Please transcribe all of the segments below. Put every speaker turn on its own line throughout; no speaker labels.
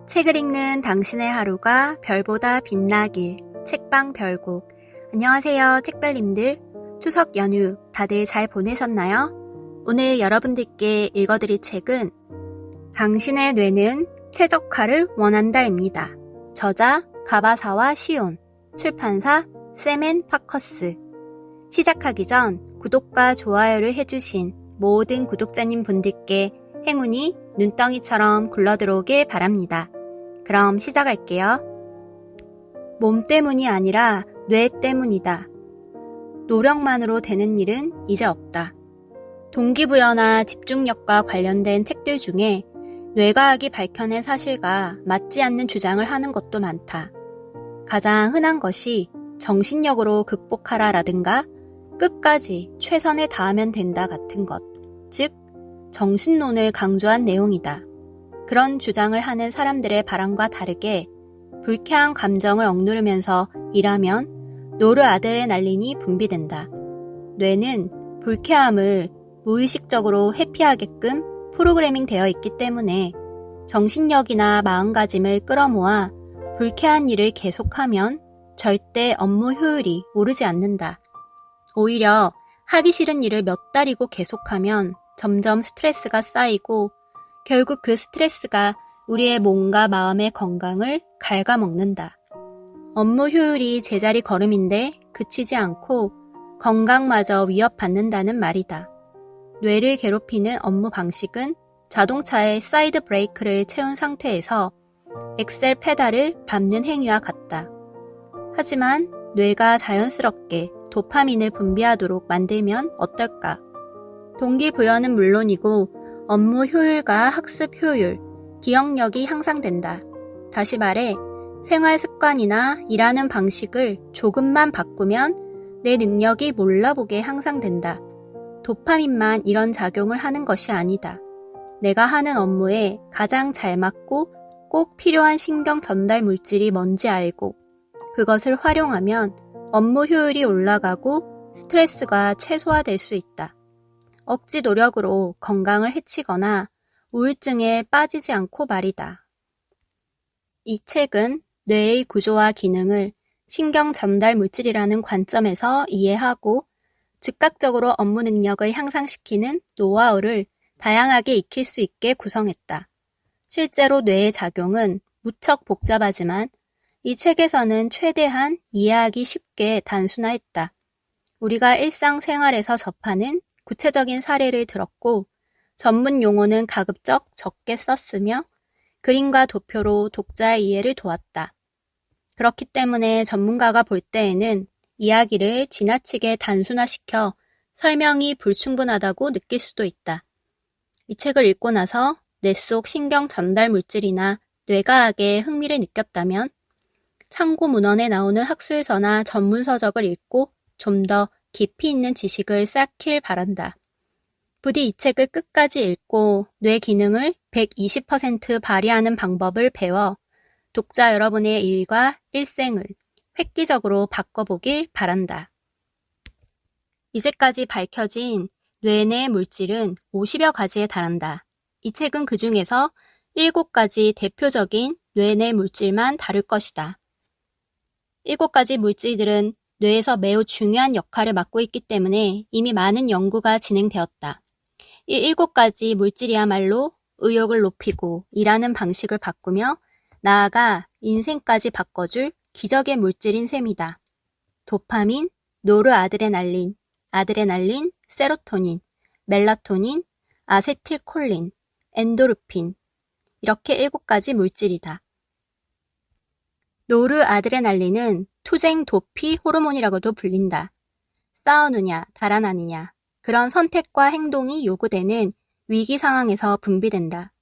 책을 읽는 당신의 하루가 별보다 빛나길. 책방 별곡. 안녕하세요, 책별님들. 추석 연휴 다들 잘 보내셨나요? 오늘 여러분들께 읽어드릴 책은 당신의 뇌는 최적화를 원한다입니다. 저자 가바사와 시온, 출판사 샘앤파커스. 시작하기 전 구독과 좋아요를 해주신 모든 구독자님 분들께 행운이 눈덩이처럼 굴러들어오길 바랍니다. 그럼 시작할게요. 몸 때문이 아니라 뇌 때문이다. 노력만으로 되는 일은 이제 없다. 동기부여나 집중력과 관련된 책들 중에 뇌과학이 밝혀낸 사실과 맞지 않는 주장을 하는 것도 많다. 가장 흔한 것이 정신력으로 극복하라라든가 끝까지 최선을 다하면 된다 같은 것, 즉 정신론을 강조한 내용이다. 그런 주장을 하는 사람들의 바람과 다르게 불쾌한 감정을 억누르면서 일하면 노르아드레날린이 분비된다. 뇌는 불쾌함을 무의식적으로 회피하게끔 프로그래밍 되어 있기 때문에 정신력이나 마음가짐을 끌어모아 불쾌한 일을 계속하면 절대 업무 효율이 오르지 않는다. 오히려 하기 싫은 일을 몇 달이고 계속하면 점점 스트레스가 쌓이고 결국 그 스트레스가 우리의 몸과 마음의 건강을 갉아먹는다. 업무 효율이 제자리 걸음인데 그치지 않고 건강마저 위협받는다는 말이다. 뇌를 괴롭히는 업무 방식은 자동차의 사이드 브레이크를 채운 상태에서 엑셀 페달을 밟는 행위와 같다. 하지만 뇌가 자연스럽게 도파민을 분비하도록 만들면 어떨까? 동기부여는 물론이고 업무 효율과 학습 효율, 기억력이 향상된다. 다시 말해 생활 습관이나 일하는 방식을 조금만 바꾸면 내 능력이 몰라보게 향상된다. 도파민만 이런 작용을 하는 것이 아니다. 내가 하는 업무에 가장 잘 맞고 꼭 필요한 신경 전달 물질이 뭔지 알고 그것을 활용하면 업무 효율이 올라가고 스트레스가 최소화될 수 있다. 억지 노력으로 건강을 해치거나 우울증에 빠지지 않고 말이다. 이 책은 뇌의 구조와 기능을 신경 전달 물질이라는 관점에서 이해하고 즉각적으로 업무 능력을 향상시키는 노하우를 다양하게 익힐 수 있게 구성했다. 실제로 뇌의 작용은 무척 복잡하지만 이 책에서는 최대한 이해하기 쉽게 단순화했다. 우리가 일상생활에서 접하는 구체적인 사례를 들었고 전문 용어는 가급적 적게 썼으며 그림과 도표로 독자의 이해를 도왔다. 그렇기 때문에 전문가가 볼 때에는 이야기를 지나치게 단순화시켜 설명이 불충분하다고 느낄 수도 있다. 이 책을 읽고 나서 뇌 속 신경 전달 물질이나 뇌과학에 흥미를 느꼈다면 참고 문헌에 나오는 학술서나 전문 서적을 읽고 좀 더 깊이 있는 지식을 쌓길 바란다. 부디 이 책을 끝까지 읽고 뇌 기능을 120% 발휘하는 방법을 배워 독자 여러분의 일과 일생을 획기적으로 바꿔보길 바란다. 이제까지 밝혀진 뇌 내 물질은 50여 가지에 달한다. 이 책은 그 중에서 7가지 대표적인 뇌 내 물질만 다룰 것이다. 7가지 물질들은 뇌에서 매우 중요한 역할을 맡고 있기 때문에 이미 많은 연구가 진행되었다. 이 7가지 물질이야말로 의욕을 높이고 일하는 방식을 바꾸며 나아가 인생까지 바꿔줄 기적의 물질인 셈이다. 도파민, 노르아드레날린, 아드레날린, 세로토닌, 멜라토닌, 아세틸콜린, 엔도르핀 이렇게 7가지 물질이다. 노르아드레날린은 투쟁 도피 호르몬이라고도 불린다. 싸우느냐, 달아나느냐, 그런 선택과 행동이 요구되는 위기 상황에서 분비된다.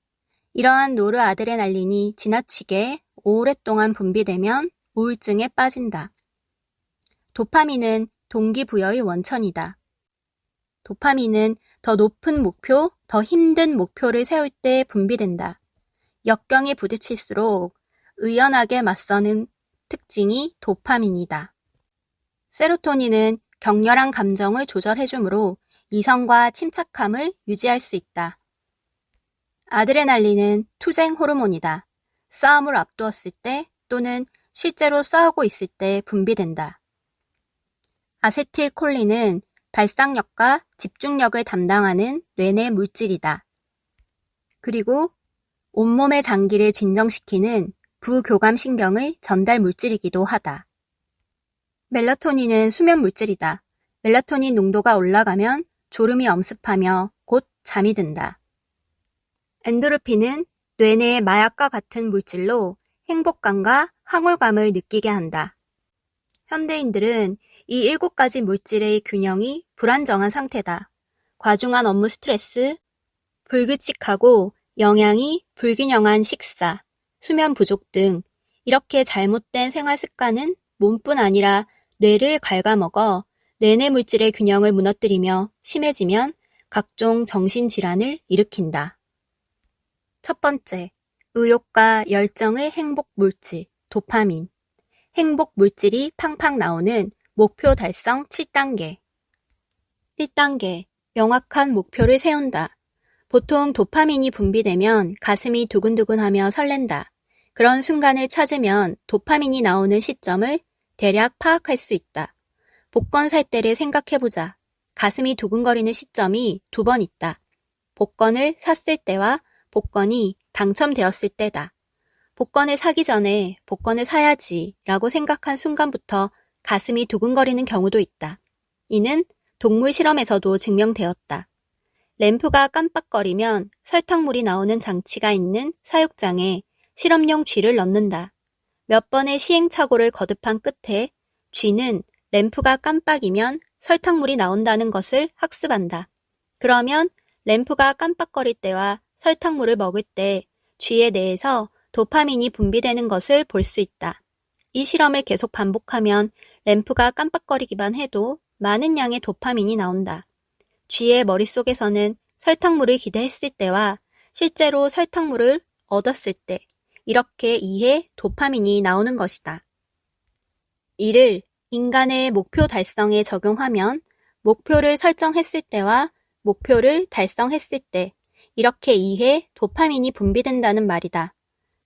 이러한 노르아드레날린이 지나치게 오랫동안 분비되면 우울증에 빠진다. 도파민은 동기부여의 원천이다. 도파민은 더 높은 목표, 더 힘든 목표를 세울 때 분비된다. 역경에 부딪힐수록 의연하게 맞서는 특징이 도파민이다. 세로토닌은 격렬한 감정을 조절해주므로 이성과 침착함을 유지할 수 있다. 아드레날린은 투쟁 호르몬이다. 싸움을 앞두었을 때 또는 실제로 싸우고 있을 때 분비된다. 아세틸콜린은 발상력과 집중력을 담당하는 뇌내 물질이다. 그리고 온몸의 장기를 진정시키는 부교감신경의 전달 물질이기도 하다. 멜라토닌은 수면 물질이다. 멜라토닌 농도가 올라가면 졸음이 엄습하며 곧 잠이 든다. 엔도르핀은 뇌내의 마약과 같은 물질로 행복감과 황홀감을 느끼게 한다. 현대인들은 이 7가지 물질의 균형이 불안정한 상태다. 과중한 업무 스트레스, 불규칙하고 영양이 불균형한 식사, 수면 부족 등 이렇게 잘못된 생활 습관은 몸뿐 아니라 뇌를 갉아먹어 뇌내 물질의 균형을 무너뜨리며 심해지면 각종 정신질환을 일으킨다. 첫 번째, 의욕과 열정의 행복 물질, 도파민. 행복 물질이 팡팡 나오는 목표 달성 7단계. 1단계, 명확한 목표를 세운다. 보통 도파민이 분비되면 가슴이 두근두근하며 설렌다. 그런 순간을 찾으면 도파민이 나오는 시점을 대략 파악할 수 있다. 복권 살 때를 생각해보자. 가슴이 두근거리는 시점이 2번 있다. 복권을 샀을 때와 복권이 당첨되었을 때다. 복권을 사기 전에 복권을 사야지 라고 생각한 순간부터 가슴이 두근거리는 경우도 있다. 이는 동물 실험에서도 증명되었다. 램프가 깜빡거리면 설탕물이 나오는 장치가 있는 사육장에 실험용 쥐를 넣는다. 몇 번의 시행착오를 거듭한 끝에 쥐는 램프가 깜빡이면 설탕물이 나온다는 것을 학습한다. 그러면 램프가 깜빡거릴 때와 설탕물을 먹을 때 쥐의 뇌에서 도파민이 분비되는 것을 볼 수 있다. 이 실험을 계속 반복하면 램프가 깜빡거리기만 해도 많은 양의 도파민이 나온다. 쥐의 머릿속에서는 설탕물을 기대했을 때와 실제로 설탕물을 얻었을 때 이렇게 2회 도파민이 나오는 것이다. 이를 인간의 목표 달성에 적용하면 목표를 설정했을 때와 목표를 달성했을 때 이렇게 2회 도파민이 분비된다는 말이다.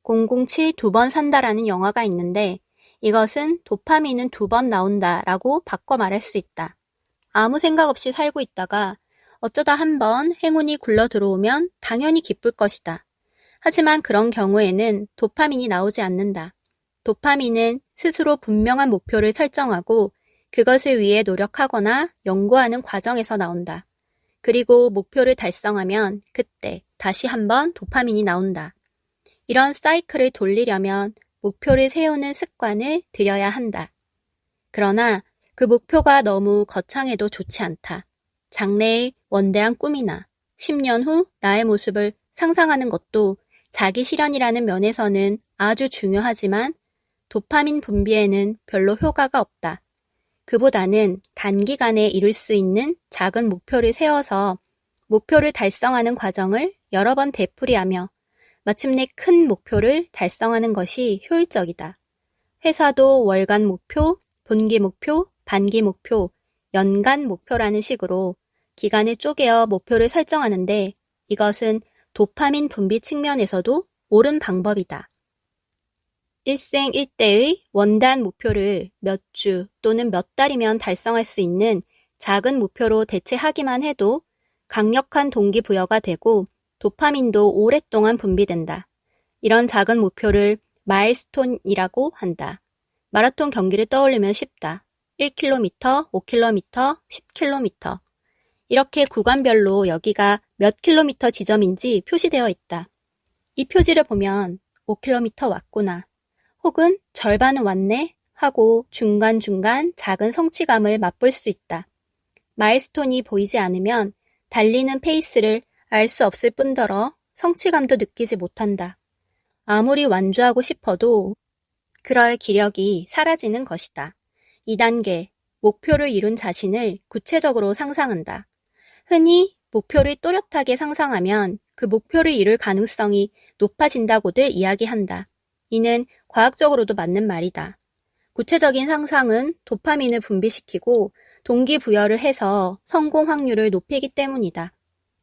007 2번 산다라는 영화가 있는데 이것은 도파민은 2번 나온다라고 바꿔 말할 수 있다. 아무 생각 없이 살고 있다가 어쩌다 한번 행운이 굴러 들어오면 당연히 기쁠 것이다. 하지만 그런 경우에는 도파민이 나오지 않는다. 도파민은 스스로 분명한 목표를 설정하고 그것을 위해 노력하거나 연구하는 과정에서 나온다. 그리고 목표를 달성하면 그때 다시 한번 도파민이 나온다. 이런 사이클을 돌리려면 목표를 세우는 습관을 들여야 한다. 그러나 그 목표가 너무 거창해도 좋지 않다. 장래의 원대한 꿈이나 10년 후 나의 모습을 상상하는 것도 자기 실현이라는 면에서는 아주 중요하지만 도파민 분비에는 별로 효과가 없다. 그보다는 단기간에 이룰 수 있는 작은 목표를 세워서 목표를 달성하는 과정을 여러 번 되풀이하며 마침내 큰 목표를 달성하는 것이 효율적이다. 회사도 월간 목표, 분기 목표, 반기 목표, 연간 목표라는 식으로 기간을 쪼개어 목표를 설정하는데 이것은 도파민 분비 측면에서도 옳은 방법이다. 일생일대의 원단 목표를 몇 주 또는 몇 달이면 달성할 수 있는 작은 목표로 대체하기만 해도 강력한 동기부여가 되고 도파민도 오랫동안 분비된다. 이런 작은 목표를 마일스톤이라고 한다. 마라톤 경기를 떠올리면 쉽다. 1km, 5km, 10km. 이렇게 구간별로 여기가 몇 킬로미터 지점인지 표시되어 있다. 이 표지를 보면 5km 왔구나. 혹은 절반은 왔네 하고 중간중간 작은 성취감을 맛볼 수 있다. 마일스톤이 보이지 않으면 달리는 페이스를 알 수 없을 뿐더러 성취감도 느끼지 못한다. 아무리 완주하고 싶어도 그럴 기력이 사라지는 것이다. 2단계, 목표를 이룬 자신을 구체적으로 상상한다. 흔히 목표를 또렷하게 상상하면 그 목표를 이룰 가능성이 높아진다고들 이야기한다. 이는 과학적으로도 맞는 말이다. 구체적인 상상은 도파민을 분비시키고 동기부여를 해서 성공 확률을 높이기 때문이다.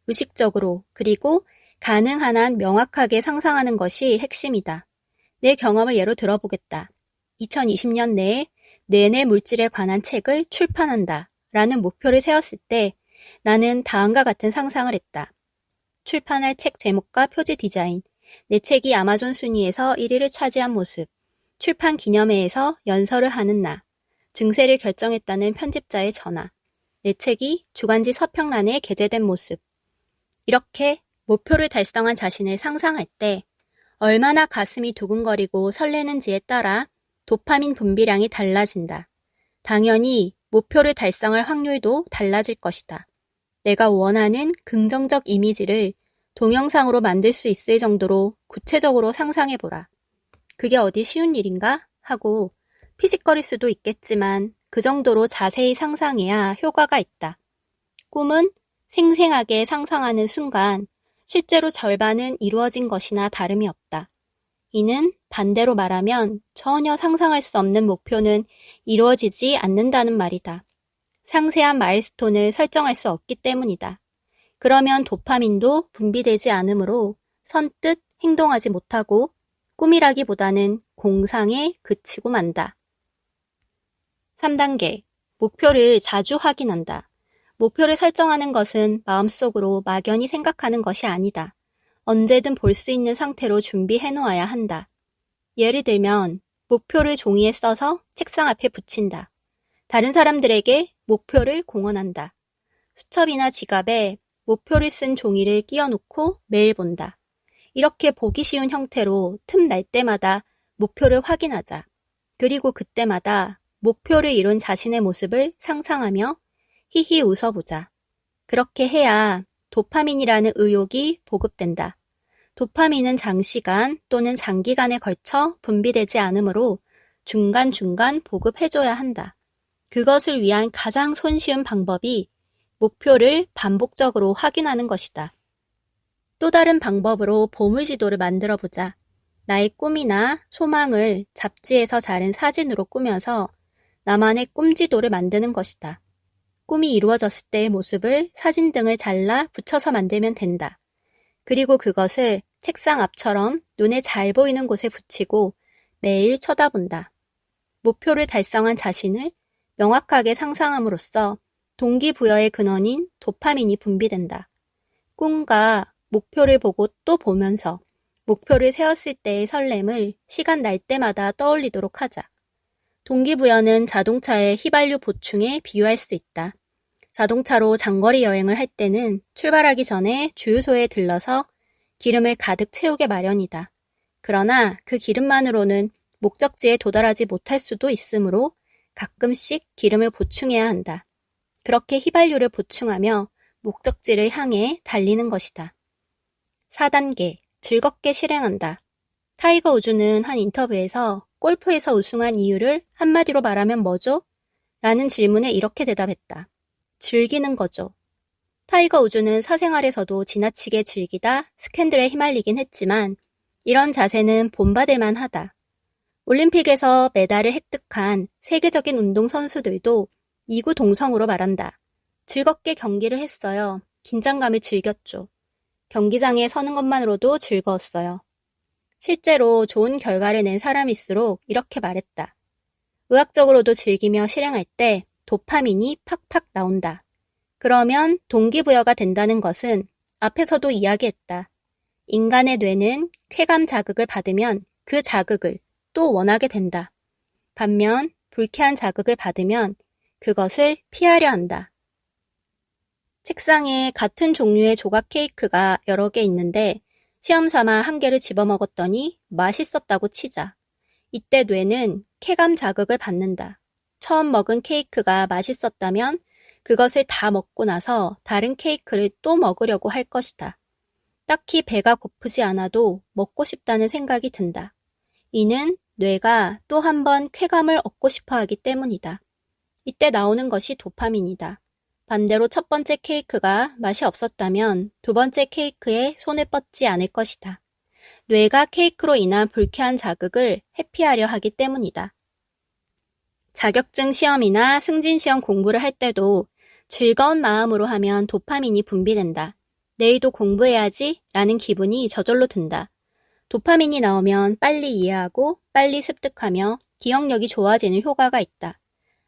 의식적으로 그리고 가능한 한 명확하게 상상하는 것이 핵심이다. 내 경험을 예로 들어보겠다. 2020년 내에 뇌내 물질에 관한 책을 출판한다 라는 목표를 세웠을 때 나는 다음과 같은 상상을 했다. 출판할 책 제목과 표지 디자인, 내 책이 아마존 순위에서 1위를 차지한 모습, 출판 기념회에서 연설을 하는 나, 증세를 결정했다는 편집자의 전화, 내 책이 주간지 서평란에 게재된 모습. 이렇게 목표를 달성한 자신을 상상할 때 얼마나 가슴이 두근거리고 설레는지에 따라 도파민 분비량이 달라진다. 당연히 목표를 달성할 확률도 달라질 것이다. 내가 원하는 긍정적 이미지를 동영상으로 만들 수 있을 정도로 구체적으로 상상해보라. 그게 어디 쉬운 일인가? 하고 피식거릴 수도 있겠지만 그 정도로 자세히 상상해야 효과가 있다. 꿈은 생생하게 상상하는 순간 실제로 절반은 이루어진 것이나 다름이 없다. 이는 반대로 말하면 전혀 상상할 수 없는 목표는 이루어지지 않는다는 말이다. 상세한 마일스톤을 설정할 수 없기 때문이다. 그러면 도파민도 분비되지 않으므로 선뜻 행동하지 못하고 꿈이라기보다는 공상에 그치고 만다. 3단계. 목표를 자주 확인한다. 목표를 설정하는 것은 마음속으로 막연히 생각하는 것이 아니다. 언제든 볼 수 있는 상태로 준비해 놓아야 한다. 예를 들면 목표를 종이에 써서 책상 앞에 붙인다. 다른 사람들에게 목표를 공언한다. 수첩이나 지갑에 목표를 쓴 종이를 끼워놓고 매일 본다. 이렇게 보기 쉬운 형태로 틈날 때마다 목표를 확인하자. 그리고 그때마다 목표를 이룬 자신의 모습을 상상하며 히히 웃어보자. 그렇게 해야 도파민이라는 의욕이 보급된다. 도파민은 장시간 또는 장기간에 걸쳐 분비되지 않으므로 중간중간 보급해줘야 한다. 그것을 위한 가장 손쉬운 방법이 목표를 반복적으로 확인하는 것이다. 또 다른 방법으로 보물지도를 만들어보자. 나의 꿈이나 소망을 잡지에서 자른 사진으로 꾸며서 나만의 꿈지도를 만드는 것이다. 꿈이 이루어졌을 때의 모습을 사진 등을 잘라 붙여서 만들면 된다. 그리고 그것을 책상 앞처럼 눈에 잘 보이는 곳에 붙이고 매일 쳐다본다. 목표를 달성한 자신을 명확하게 상상함으로써 동기부여의 근원인 도파민이 분비된다. 꿈과 목표를 보고 또 보면서 목표를 세웠을 때의 설렘을 시간 날 때마다 떠올리도록 하자. 동기부여는 자동차의 휘발유 보충에 비유할 수 있다. 자동차로 장거리 여행을 할 때는 출발하기 전에 주유소에 들러서 기름을 가득 채우게 마련이다. 그러나 그 기름만으로는 목적지에 도달하지 못할 수도 있으므로 가끔씩 기름을 보충해야 한다. 그렇게 휘발유를 보충하며 목적지를 향해 달리는 것이다. 4단계. 즐겁게 실행한다. 타이거 우즈는 한 인터뷰에서 골프에서 우승한 이유를 한마디로 말하면 뭐죠? 라는 질문에 이렇게 대답했다. 즐기는 거죠. 타이거 우즈는 사생활에서도 지나치게 즐기다 스캔들에 휘말리긴 했지만 이런 자세는 본받을 만하다. 올림픽에서 메달을 획득한 세계적인 운동선수들도 이구동성으로 말한다. 즐겁게 경기를 했어요. 긴장감을 즐겼죠. 경기장에 서는 것만으로도 즐거웠어요. 실제로 좋은 결과를 낸 사람일수록 이렇게 말했다. 의학적으로도 즐기며 실행할 때 도파민이 팍팍 나온다. 그러면 동기부여가 된다는 것은 앞에서도 이야기했다. 인간의 뇌는 쾌감 자극을 받으면 그 자극을 또 원하게 된다. 반면 불쾌한 자극을 받으면 그것을 피하려 한다. 책상에 같은 종류의 조각 케이크가 여러 개 있는데 시험 삼아 한 개를 집어먹었더니 맛있었다고 치자. 이때 뇌는 쾌감 자극을 받는다. 처음 먹은 케이크가 맛있었다면 그것을 다 먹고 나서 다른 케이크를 또 먹으려고 할 것이다. 딱히 배가 고프지 않아도 먹고 싶다는 생각이 든다. 이는 뇌가 또 한 번 쾌감을 얻고 싶어 하기 때문이다. 이때 나오는 것이 도파민이다. 반대로 첫 번째 케이크가 맛이 없었다면 두 번째 케이크에 손을 뻗지 않을 것이다. 뇌가 케이크로 인한 불쾌한 자극을 회피하려 하기 때문이다. 자격증 시험이나 승진시험 공부를 할 때도 즐거운 마음으로 하면 도파민이 분비된다. 내일도 공부해야지 라는 기분이 저절로 든다. 도파민이 나오면 빨리 이해하고 빨리 습득하며 기억력이 좋아지는 효과가 있다.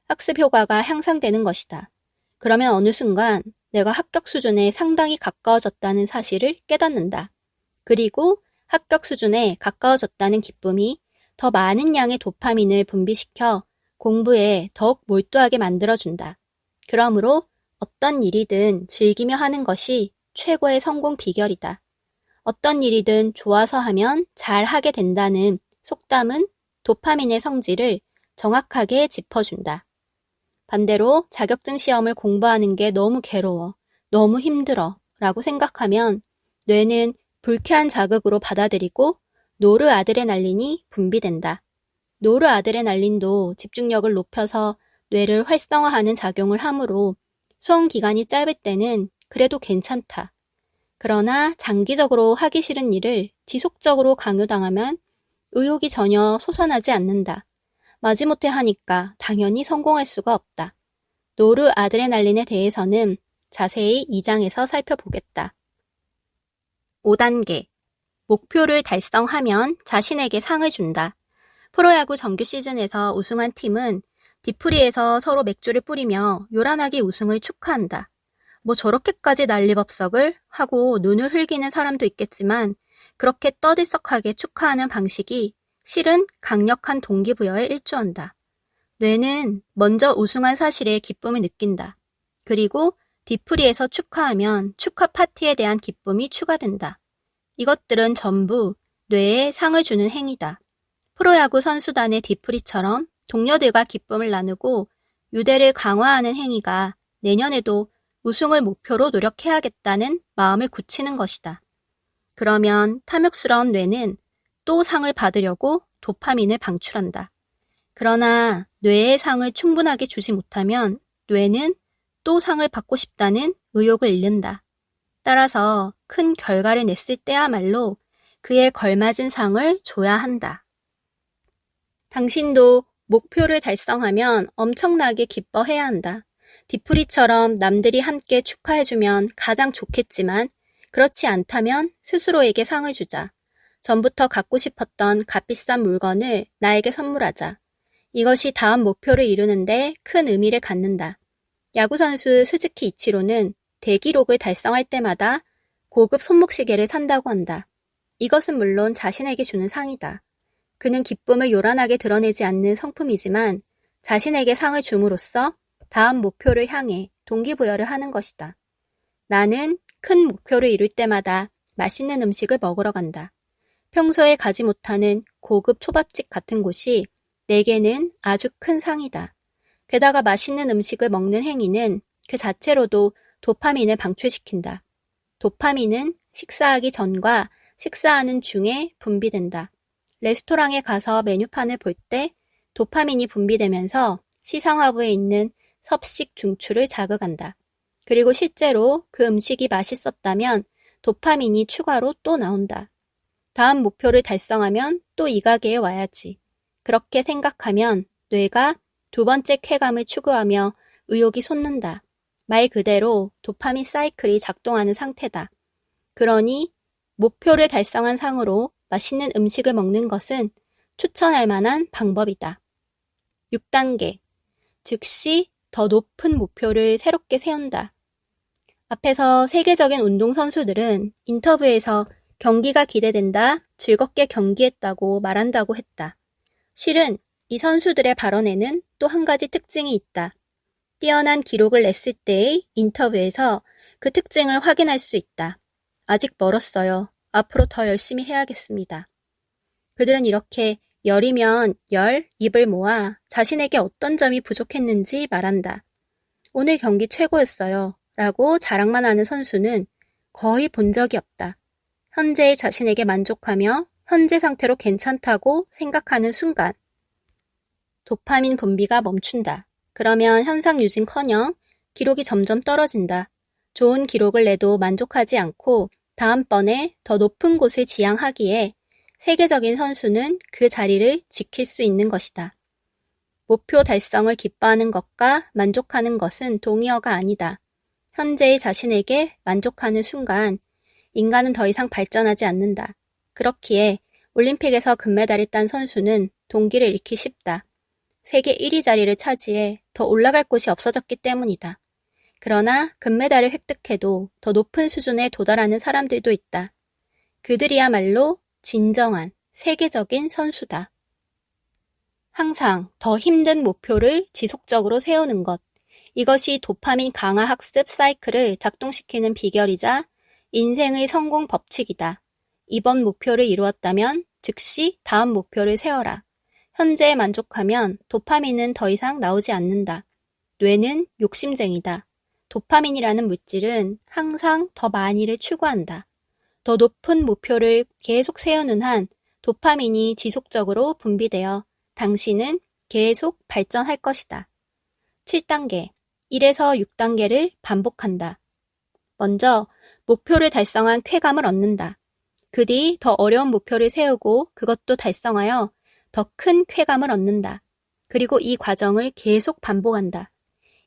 학습 효과가 향상되는 것이다. 그러면 어느 순간 내가 합격 수준에 상당히 가까워졌다는 사실을 깨닫는다. 그리고 합격 수준에 가까워졌다는 기쁨이 더 많은 양의 도파민을 분비시켜 공부에 더욱 몰두하게 만들어준다. 그러므로 어떤 일이든 즐기며 하는 것이 최고의 성공 비결이다. 어떤 일이든 좋아서 하면 잘 하게 된다는 속담은 도파민의 성질을 정확하게 짚어준다. 반대로 자격증 시험을 공부하는 게 너무 괴로워, 너무 힘들어 라고 생각하면 뇌는 불쾌한 자극으로 받아들이고 노르아드레날린이 분비된다. 노르아드레날린도 집중력을 높여서 뇌를 활성화하는 작용을 하므로 수험 기간이 짧을 때는 그래도 괜찮다. 그러나 장기적으로 하기 싫은 일을 지속적으로 강요당하면 의욕이 전혀 솟아나지 않는다. 마지못해 하니까 당연히 성공할 수가 없다. 노르아드레날린에 대해서는 자세히 2장에서 살펴보겠다. 5단계. 목표를 달성하면 자신에게 상을 준다. 프로야구 정규 시즌에서 우승한 팀은 뒤풀이에서 서로 맥주를 뿌리며 요란하게 우승을 축하한다. 뭐 저렇게까지 난리법석을 하고 눈을 흘기는 사람도 있겠지만 그렇게 떠들썩하게 축하하는 방식이 실은 강력한 동기부여에 일조한다. 뇌는 먼저 우승한 사실에 기쁨을 느낀다. 그리고 뒤풀이에서 축하하면 축하 파티에 대한 기쁨이 추가된다. 이것들은 전부 뇌에 상을 주는 행위다. 프로야구 선수단의 뒤풀이처럼 동료들과 기쁨을 나누고 유대를 강화하는 행위가 내년에도 우승을 목표로 노력해야겠다는 마음을 굳히는 것이다. 그러면 탐욕스러운 뇌는 또 상을 받으려고 도파민을 방출한다. 그러나 뇌의 상을 충분하게 주지 못하면 뇌는 또 상을 받고 싶다는 의욕을 잃는다. 따라서 큰 결과를 냈을 때야말로 그에 걸맞은 상을 줘야 한다. 당신도 목표를 달성하면 엄청나게 기뻐해야 한다. 뒤풀이처럼 남들이 함께 축하해주면 가장 좋겠지만 그렇지 않다면 스스로에게 상을 주자. 전부터 갖고 싶었던 값비싼 물건을 나에게 선물하자. 이것이 다음 목표를 이루는데 큰 의미를 갖는다. 야구선수 스즈키 이치로는 대기록을 달성할 때마다 고급 손목시계를 산다고 한다. 이것은 물론 자신에게 주는 상이다. 그는 기쁨을 요란하게 드러내지 않는 성품이지만 자신에게 상을 줌으로써 다음 목표를 향해 동기부여를 하는 것이다. 나는 큰 목표를 이룰 때마다 맛있는 음식을 먹으러 간다. 평소에 가지 못하는 고급 초밥집 같은 곳이 내게는 아주 큰 상이다. 게다가 맛있는 음식을 먹는 행위는 그 자체로도 도파민을 방출시킨다. 도파민은 식사하기 전과 식사하는 중에 분비된다. 레스토랑에 가서 메뉴판을 볼 때 도파민이 분비되면서 시상하부에 있는 섭식 중추를 자극한다. 그리고 실제로 그 음식이 맛있었다면 도파민이 추가로 또 나온다. 다음 목표를 달성하면 또 이 가게에 와야지. 그렇게 생각하면 뇌가 두 번째 쾌감을 추구하며 의욕이 솟는다. 말 그대로 도파민 사이클이 작동하는 상태다. 그러니 목표를 달성한 상으로 맛있는 음식을 먹는 것은 추천할 만한 방법이다. 6단계. 즉시 더 높은 목표를 새롭게 세운다. 앞에서 세계적인 운동선수들은 인터뷰에서 경기가 기대된다, 즐겁게 경기했다고 말한다고 했다. 실은 이 선수들의 발언에는 또 한 가지 특징이 있다. 뛰어난 기록을 냈을 때의 인터뷰에서 그 특징을 확인할 수 있다. 아직 멀었어요. 앞으로 더 열심히 해야겠습니다. 그들은 이렇게 열이면 입을 모아 자신에게 어떤 점이 부족했는지 말한다. 오늘 경기 최고였어요. 라고 자랑만 하는 선수는 거의 본 적이 없다. 현재의 자신에게 만족하며 현재 상태로 괜찮다고 생각하는 순간 도파민 분비가 멈춘다. 그러면 현상 유지는커녕 기록이 점점 떨어진다. 좋은 기록을 내도 만족하지 않고 다음번에 더 높은 곳을 지향하기에 세계적인 선수는 그 자리를 지킬 수 있는 것이다. 목표 달성을 기뻐하는 것과 만족하는 것은 동의어가 아니다. 현재의 자신에게 만족하는 순간 인간은 더 이상 발전하지 않는다. 그렇기에 올림픽에서 금메달을 딴 선수는 동기를 잃기 쉽다. 세계 1위 자리를 차지해 더 올라갈 곳이 없어졌기 때문이다. 그러나 금메달을 획득해도 더 높은 수준에 도달하는 사람들도 있다. 그들이야말로 진정한 세계적인 선수다. 항상 더 힘든 목표를 지속적으로 세우는 것. 이것이 도파민 강화 학습 사이클을 작동시키는 비결이자 인생의 성공 법칙이다. 이번 목표를 이루었다면 즉시 다음 목표를 세워라. 현재에 만족하면 도파민은 더 이상 나오지 않는다. 뇌는 욕심쟁이다. 도파민이라는 물질은 항상 더 많이를 추구한다. 더 높은 목표를 계속 세우는 한 도파민이 지속적으로 분비되어 당신은 계속 발전할 것이다. 7단계, 1에서 6단계를 반복한다. 먼저 목표를 달성한 쾌감을 얻는다. 그 뒤 더 어려운 목표를 세우고 그것도 달성하여 더 큰 쾌감을 얻는다. 그리고 이 과정을 계속 반복한다.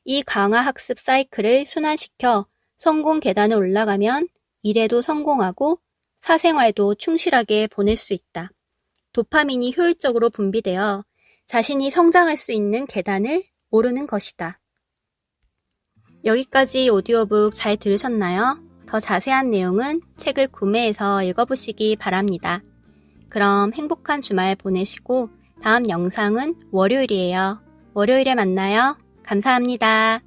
이 강화 학습 사이클을 순환시켜 성공 계단을 올라가면 일에도 성공하고 사생활도 충실하게 보낼 수 있다. 도파민이 효율적으로 분비되어 자신이 성장할 수 있는 계단을 오르는 것이다. 여기까지 오디오북 잘 들으셨나요? 더 자세한 내용은 책을 구매해서 읽어보시기 바랍니다. 그럼 행복한 주말 보내시고 다음 영상은 월요일이에요. 월요일에 만나요. 감사합니다.